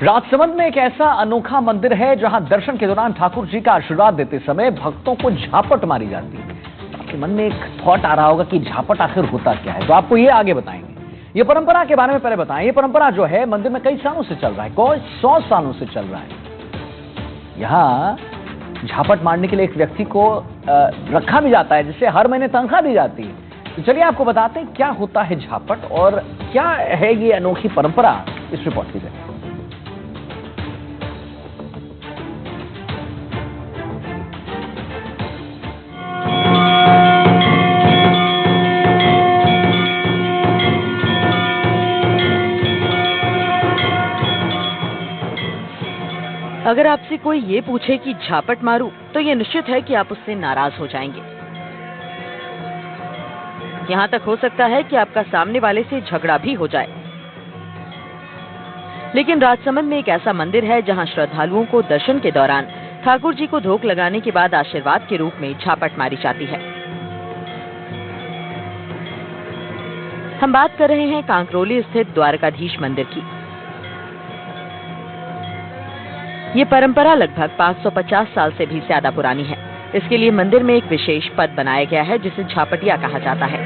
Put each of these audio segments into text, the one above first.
राजसमंद में एक ऐसा अनोखा मंदिर है जहां दर्शन के दौरान ठाकुर जी का आशीर्वाद देते समय भक्तों को झापट मारी जाती है। आपके मन में एक थॉट आ रहा होगा कि झापट आखिर होता क्या है, तो आपको ये आगे बताएंगे। ये परंपरा के बारे में पहले बताएं। ये परंपरा जो है मंदिर में कई सालों से चल रहा है, कोई 100 सालों से चल रहा है। यहाँ झापट मारने के लिए एक व्यक्ति को रखा भी जाता है, जिससे हर महीने तनख्वाह दी जाती है। तो चलिए आपको बताते हैं क्या होता है झापट और क्या है ये अनोखी परंपरा, इस रिपोर्ट की जरिए। अगर आपसे कोई ये पूछे कि झापट मारूं, तो ये निश्चित है कि आप उससे नाराज हो जाएंगे। यहां तक हो सकता है कि आपका सामने वाले से झगड़ा भी हो जाए। लेकिन राजसमंद में एक ऐसा मंदिर है जहां श्रद्धालुओं को दर्शन के दौरान ठाकुर जी को धोख लगाने के बाद आशीर्वाद के रूप में झापट मारी जाती है। हम बात कर रहे हैं कांकरोली स्थित द्वारकाधीश मंदिर की। ये परंपरा लगभग 550 साल से भी ज्यादा पुरानी है। इसके लिए मंदिर में एक विशेष पद बनाया गया है जिसे झापटिया कहा जाता है।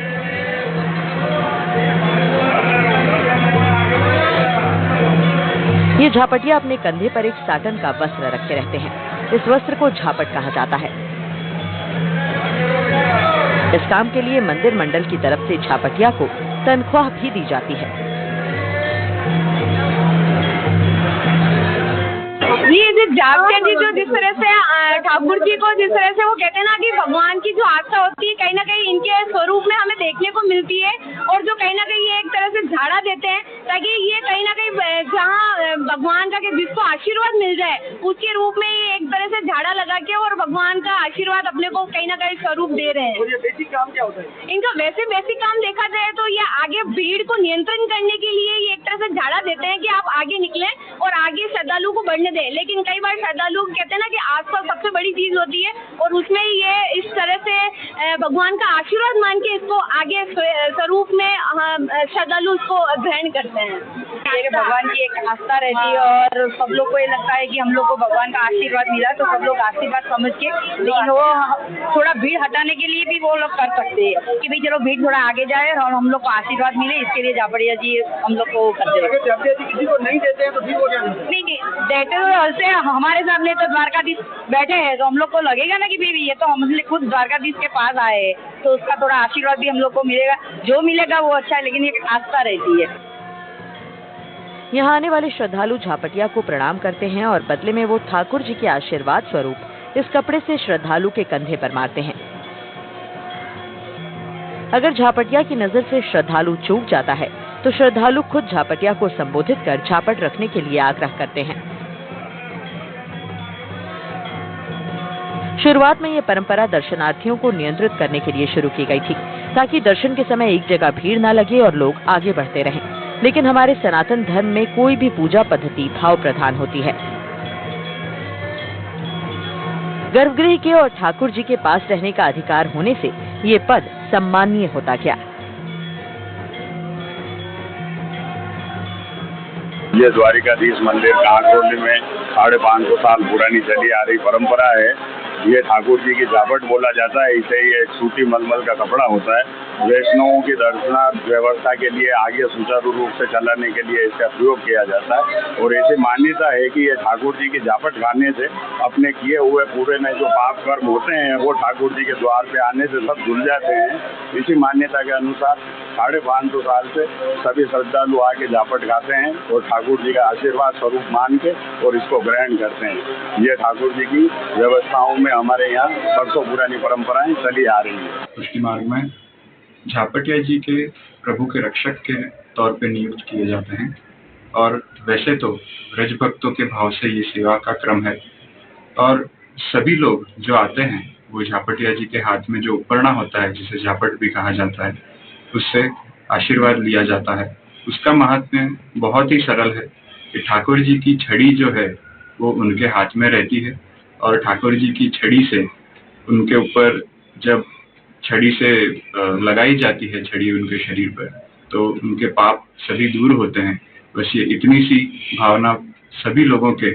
ये झापटिया अपने कंधे पर एक साटन का वस्त्र रखे रहते हैं। इस वस्त्र को झापट कहा जाता है। इस काम के लिए मंदिर मंडल की तरफ से झापटिया को तनख्वाह भी दी जाती है। ये झापटिया जी जो जिस तरह से ठाकुर जी को जिस तरह से वो कहते हैं ना कि भगवान की जो आस्था होती है कहीं ना कहीं इनके स्वरूप में हमें देखने को मिलती है, और जो कहीं ना कहीं ये एक तरह से झाड़ा देते हैं ताकि ये कहीं ना कहीं जहाँ भगवान का जिसको आशीर्वाद मिल जाए उसके रूप में ये एक तरह से झाड़ा लगा के और भगवान का आशीर्वाद अपने को कहीं ना कहीं स्वरूप दे रहे हैं। ये बेसिक काम क्या होता है इनका? वैसे बेसिक काम देखा जाए तो ये आगे भीड़ को नियंत्रण करने के लिए ये एक तरह से झाड़ा देते हैं कि आप आगे निकलें और आगे श्रद्धालु को बढ़ने दें। लेकिन कई बार श्रद्धालु कहते हैं ना कि आसपास सबसे बड़ी चीज होती है, और उसमें ये इस तरह से भगवान का आशीर्वाद मान के इसको आगे स्वरूप में श्रद्धालु उसको ग्रहण करते हैं। ये भगवान की एक आस्था रहती है और सब लोग को ये लगता है कि हम लोग को भगवान का आशीर्वाद मिला, तो सब लोग आशीर्वाद समझ के, लेकिन वो थोड़ा भीड़ हटाने के लिए भी वो लोग कर सकते हैं कि भाई चलो भीड़ थोड़ा आगे जाए और हम लोग को आशीर्वाद मिले, इसके लिए झापटिया जी हम लोग को करते हैं। झापटिया जी किसी को नहीं देते हैं तो ठीक हो जाए? नहीं देते तो ऐसे हमारे सामने तो द्वारकाधीश बैठे हैं, तो हम लोग को लगेगा ना कि भाई ये तो हम खुद द्वारकाधीश के पास आए हैं, तो उसका थोड़ा आशीर्वाद भी हम लोग को मिलेगा। जो मिलेगा वो अच्छा है, लेकिन एक आस्था रहती है। यहाँ आने वाले श्रद्धालु झापटिया को प्रणाम करते हैं और बदले में वो ठाकुर जी के आशीर्वाद स्वरूप इस कपड़े से श्रद्धालु के कंधे पर मारते हैं। अगर झापटिया की नजर से श्रद्धालु चूक जाता है तो श्रद्धालु खुद झापटिया को संबोधित कर झापट रखने के लिए आग्रह करते हैं। शुरुआत में ये परंपरा दर्शनार्थियों को नियंत्रित करने के लिए शुरू की गई थी, ताकि दर्शन के समय एक जगह भीड़ न लगे और लोग आगे बढ़ते रहें। लेकिन हमारे सनातन धर्म में कोई भी पूजा पद्धति भाव प्रधान होती है। गर्भगृह के और ठाकुर जी के पास रहने का अधिकार होने से ये पद सम्माननीय होता गया। ये द्वारकाधीश मंदिर कांकरोली में 550 साल पुरानी चली आ रही परंपरा है। ये ठाकुर जी की झापट बोला जाता है। इसे ये एक सूती मलमल का कपड़ा होता है। वैष्णवों की दर्शनार्थ व्यवस्था के लिए आगे सुचारू रूप से चलाने के लिए इसका प्रयोग किया जाता है, और ऐसी मान्यता है कि ये ठाकुर जी की झापट खाने से अपने किए हुए पूरे में जो पाप कर्म होते हैं वो ठाकुर जी के द्वार पे आने से सब धुल जाते हैं। इसी मान्यता के अनुसार 550 साल से सभी श्रद्धालु आके झापट खाते हैं और ठाकुर जी का आशीर्वाद स्वरूप मान के और इसको ग्रहण करते हैं। ये ठाकुर जी की व्यवस्थाओं में हमारे यहाँ वर्षों पुरानी परंपराएं चली आ रही है। पुष्टि मार्ग में झापटिया जी के प्रभु के रक्षक के तौर पे नियुक्त किए जाते हैं, और वैसे तो ब्रज भक्तों के भाव से ये सेवा का क्रम है, और सभी लोग जो आते हैं वो झापटिया जी के हाथ में जो उपरना होता है, जिसे झापट भी कहा जाता है, उससे आशीर्वाद लिया जाता है। उसका महात्म्य बहुत ही सरल है कि ठाकुर जी की छड़ी जो है वो उनके हाथ में रहती है, और ठाकुर जी की छड़ी से उनके ऊपर जब छड़ी से लगाई जाती है छड़ी उनके शरीर पर, तो उनके पाप सभी दूर होते हैं। बस ये इतनी सी भावना सभी लोगों के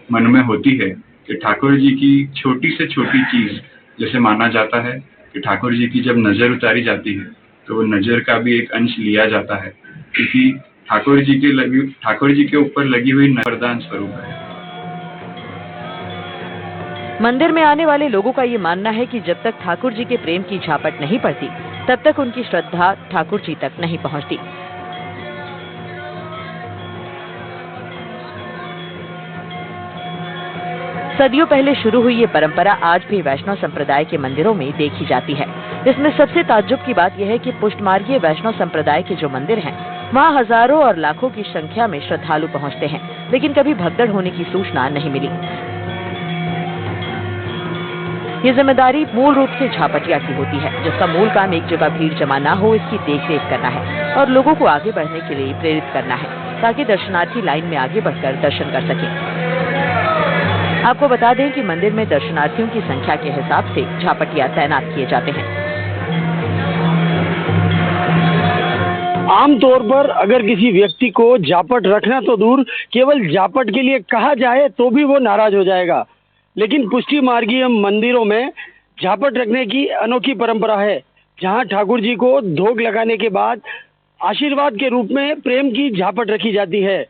मन में होती है कि ठाकुर जी की छोटी से छोटी चीज, जैसे माना जाता है कि ठाकुर जी की जब नजर उतारी जाती है तो वो नजर का भी एक अंश लिया जाता है, क्योंकि ठाकुर जी के ऊपर लगी हुई वरदान स्वरूप है। मंदिर में आने वाले लोगों का ये मानना है कि जब तक ठाकुर जी के प्रेम की झापट नहीं पड़ती, तब तक उनकी श्रद्धा ठाकुर जी तक नहीं पहुंचती। सदियों पहले शुरू हुई ये परंपरा आज भी वैष्णव संप्रदाय के मंदिरों में देखी जाती है। इसमें सबसे ताज्जुब की बात यह है कि पुष्टमार्गीय वैष्णव संप्रदाय के जो मंदिर हैं, वहाँ हजारों और लाखों की संख्या में श्रद्धालु पहुँचते हैं, लेकिन कभी भगदड़ होने की सूचना नहीं मिली। ये जिम्मेदारी मूल रूप से झापटिया की होती है, जिसका मूल काम एक जगह भीड़ जमा न हो इसकी देखरेख करना है और लोगों को आगे बढ़ने के लिए प्रेरित करना है, ताकि दर्शनार्थी लाइन में आगे बढ़कर दर्शन कर सकें। आपको बता दें कि मंदिर में दर्शनार्थियों की संख्या के हिसाब से झापटिया तैनात किए जाते हैं। आमतौर पर अगर किसी व्यक्ति को झापट रखना तो दूर, केवल झापट के लिए कहा जाए तो भी वो नाराज हो जाएगा। लेकिन पुष्टि मार्गीय मंदिरों में झापट रखने की अनोखी परंपरा है, जहां ठाकुर जी को धोख लगाने के बाद आशीर्वाद के रूप में प्रेम की झापट रखी जाती है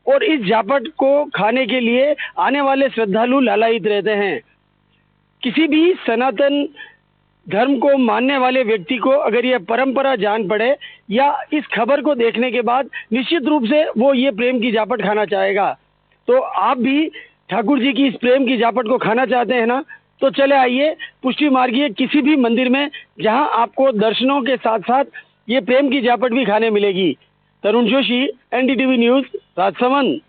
और इस झापट को खाने के लिए आने वाले श्रद्धालु लालायित रहते हैं। किसी भी सनातन धर्म को मानने वाले व्यक्ति को अगर यह परंपरा जान पड़े या इस खबर को देखने के बाद निश्चित रूप से वो ये प्रेम की झापट खाना चाहेगा। तो आप भी ठाकुर जी की इस प्रेम की झापट को खाना चाहते हैं ना? तो चले आइए पुष्टि मार्गीय किसी भी मंदिर में, जहां आपको दर्शनों के साथ साथ ये प्रेम की झापट भी खाने मिलेगी। तरुण जोशी, NDTV न्यूज, राजसमंद।